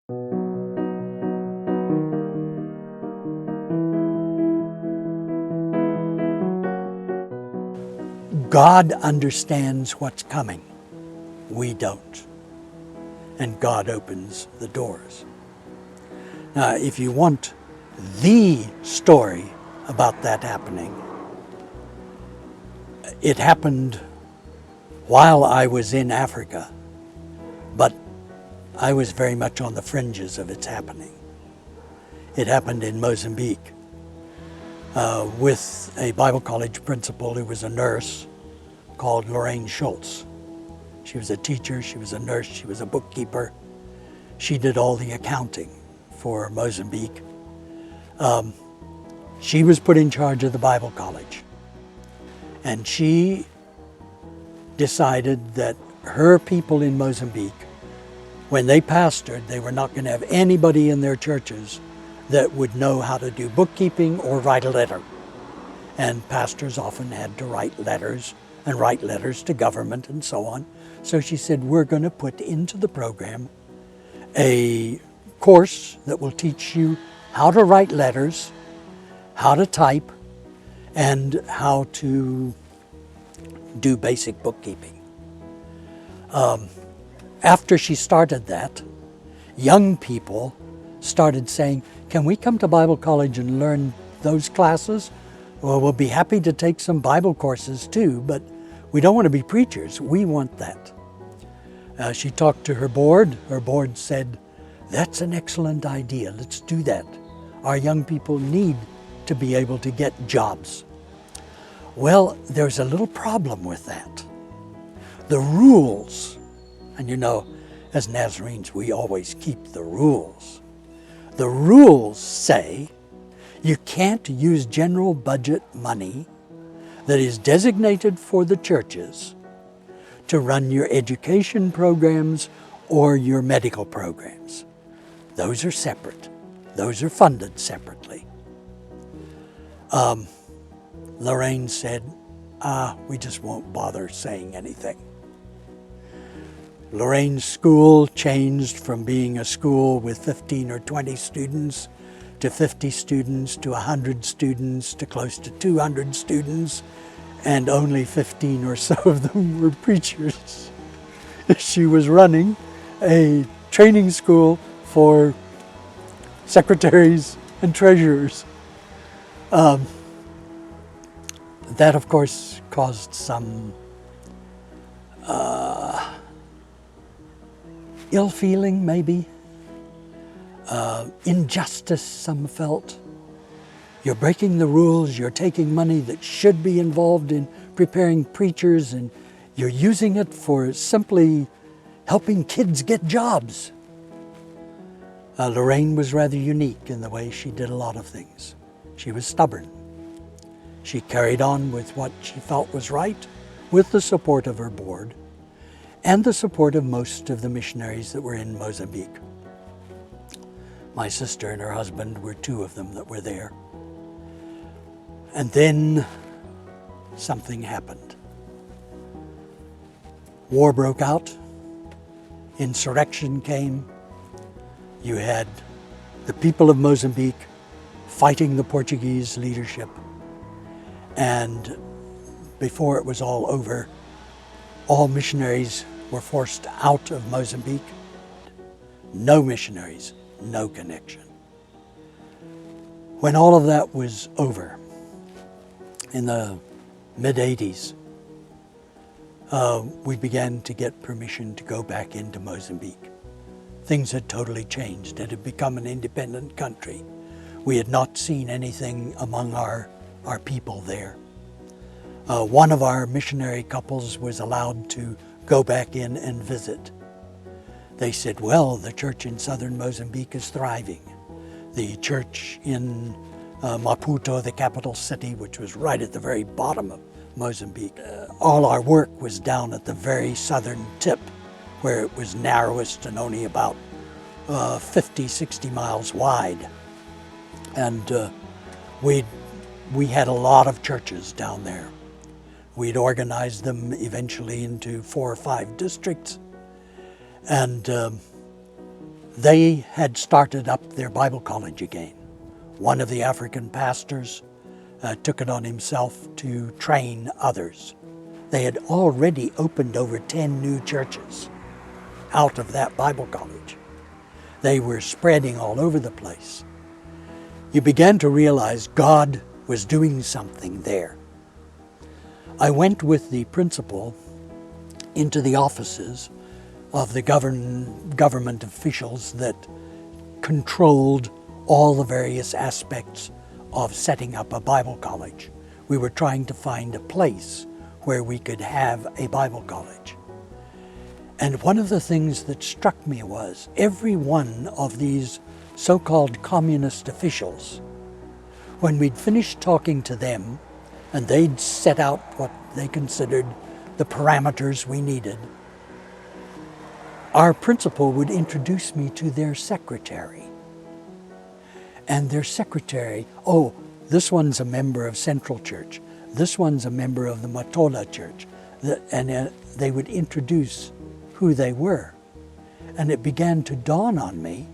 God understands what's coming. We don't. And God opens the doors. Now, if you want the story about that happening, it happened while I was in Africa, but I was very much on the fringes of its happening. It happened in Mozambique with a Bible college principal who was a nurse called Lorraine Schultz. She was a teacher, she was a nurse, she was a bookkeeper. She did all the accounting for Mozambique. She was put in charge of the Bible college. And she decided that her people in Mozambique, when they pastored, they were not going to have anybody in their churches that would know how to do bookkeeping or write a letter. And pastors often had to write letters and write letters to government and so on. So she said, we're going to put into the program a course that will teach you how to write letters, how to type, and how to do basic bookkeeping. After she started that, young people started saying, can we come to Bible college and learn those classes? Well, we'll be happy to take some Bible courses too, but we don't want to be preachers. We want that. She talked to her board. Her board said, that's an excellent idea. Let's do that. Our young people need to be able to get jobs. Well, there's a little problem with that. The rules, and you know, as Nazarenes, we always keep the rules. The rules say you can't use general budget money that is designated for the churches to run your education programs or your medical programs. Those are separate. Those are funded separately. Lorraine said, we just won't bother saying anything. Lorraine's school changed from being a school with 15 or 20 students to 50 students to 100 students to close to 200 students, and only 15 or so of them were preachers. She was running a training school for secretaries and treasurers. That, of course, caused some ill feeling, maybe. Injustice, some felt. You're breaking the rules, you're taking money that should be involved in preparing preachers, and you're using it for simply helping kids get jobs. Lorraine was rather unique in the way she did a lot of things. She was stubborn. She carried on with what she felt was right, with the support of her board and the support of most of the missionaries that were in Mozambique. My sister and her husband were two of them that were there. And then something happened. War broke out. Insurrection came. You had the people of Mozambique fighting the Portuguese leadership. And before it was all over, all missionaries were forced out of Mozambique. No missionaries, no connection. When all of that was over, in the mid-80s, we began to get permission to go back into Mozambique. Things had totally changed. It had become an independent country. We had not seen anything among our people there. One of our missionary couples was allowed to go back in and visit. They said, well, the church in southern Mozambique is thriving. The church in Maputo, the capital city, which was right at the very bottom of Mozambique. All our work was down at the very southern tip, where it was narrowest and only about 50, 60 miles wide. And we had a lot of churches down there. We'd organized them eventually into 4 or 5 districts. And They had started up their Bible college again. One of the African pastors took it on himself to train others. They had already opened over 10 new churches out of that Bible college. They were spreading all over the place. You began to realize God was doing something there. I went with the principal into the offices of the government officials that controlled all the various aspects of setting up a Bible college. We were trying to find a place where we could have a Bible college. And one of the things that struck me was every one of these so-called communist officials, when we'd finished talking to them and they'd set out what they considered the parameters we needed, our principal would introduce me to their secretary. And their secretary, oh, this one's a member of Central Church, this one's a member of the Matola Church, and they would introduce who they were. And it began to dawn on me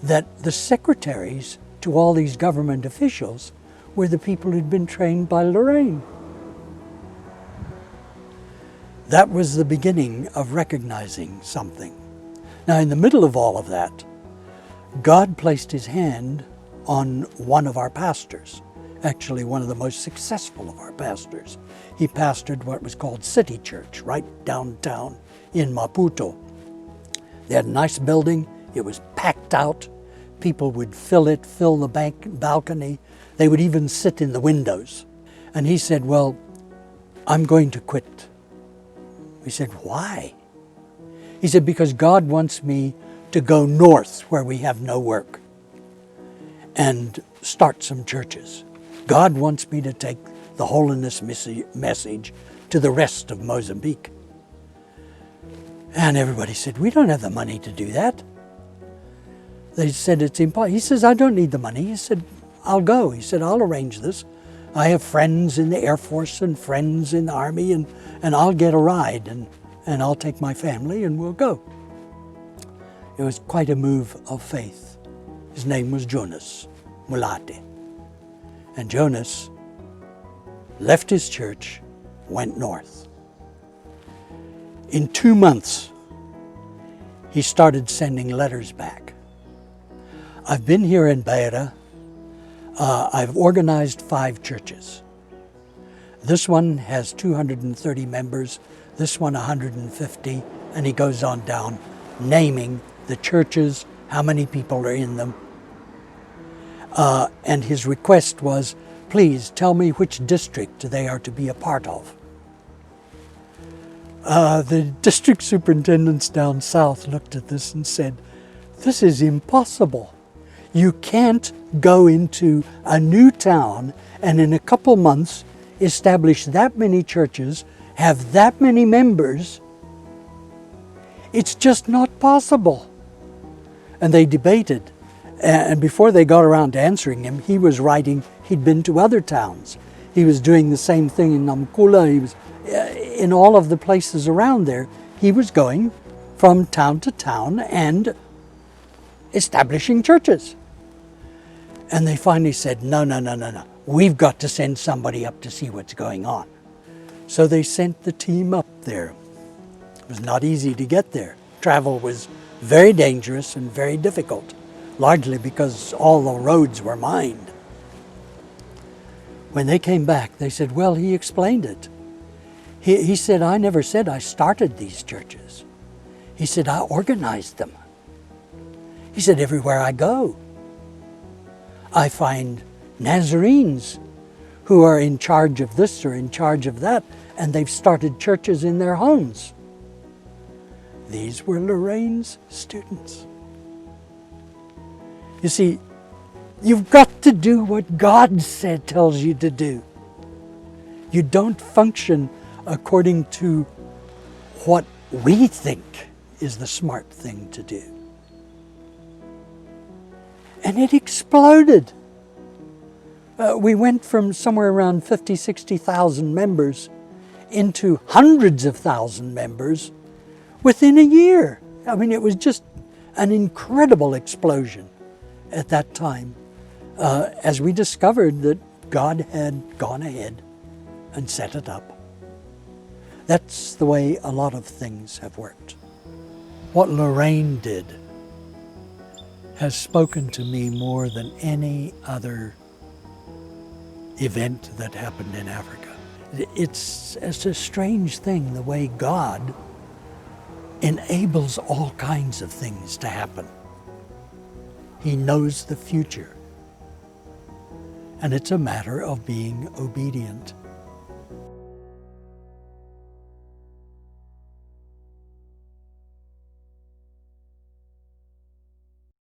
that the secretaries to all these government officials were the people who'd been trained by Lorraine. That was the beginning of recognizing something. Now, in the middle of all of that, God placed his hand on one of our pastors, actually one of the most successful of our pastors. He pastored what was called City Church, right downtown in Maputo. They had a nice building. It was packed out. People would fill the balcony. They would even sit in the windows. And he said, well, I'm going to quit. We said, why? He said, because God wants me to go north where we have no work and start some churches. God wants me to take the holiness message to the rest of Mozambique. And everybody said, we don't have the money to do that. They said, it's impossible. He says, I don't need the money. He said, I'll go. He said, I'll arrange this. I have friends in the Air Force and friends in the Army, and I'll get a ride, and I'll take my family and we'll go. It was quite a move of faith. His name was Jonas Mulate. And Jonas left his church, went north. In 2 months, he started sending letters back. I've been here in Beira. I've organized 5 churches. This one has 230 members, this one 150, and he goes on down, naming the churches, how many people are in them. And his request was, please tell me which district they are to be a part of. The district superintendents down south looked at this and said, this is impossible. You can't go into a new town and in a couple months establish that many churches, have that many members. It's just not possible. And they debated. And before they got around to answering him, he was writing, he'd been to other towns. He was doing the same thing in Namkula. He was in all of the places around there. He was going from town to town and establishing churches. And they finally said, no. We've got to send somebody up to see what's going on. So they sent the team up there. It was not easy to get there. Travel was very dangerous and very difficult, largely because all the roads were mined. When they came back, they said, well, he explained it. He said, I never said I started these churches. He said, I organized them. He said, everywhere I go, I find Nazarenes who are in charge of this or in charge of that, and they've started churches in their homes. These were Lorraine's students. You see, you've got to do what God tells you to do. You don't function according to what we think is the smart thing to do. And it exploded. We went from somewhere around 50, 60,000 members into hundreds of thousand members within a year. I mean, it was just an incredible explosion at that time as we discovered that God had gone ahead and set it up. That's the way a lot of things have worked. What Lorraine did has spoken to me more than any other event that happened in Africa. It's a strange thing, the way God enables all kinds of things to happen. He knows the future. And it's a matter of being obedient.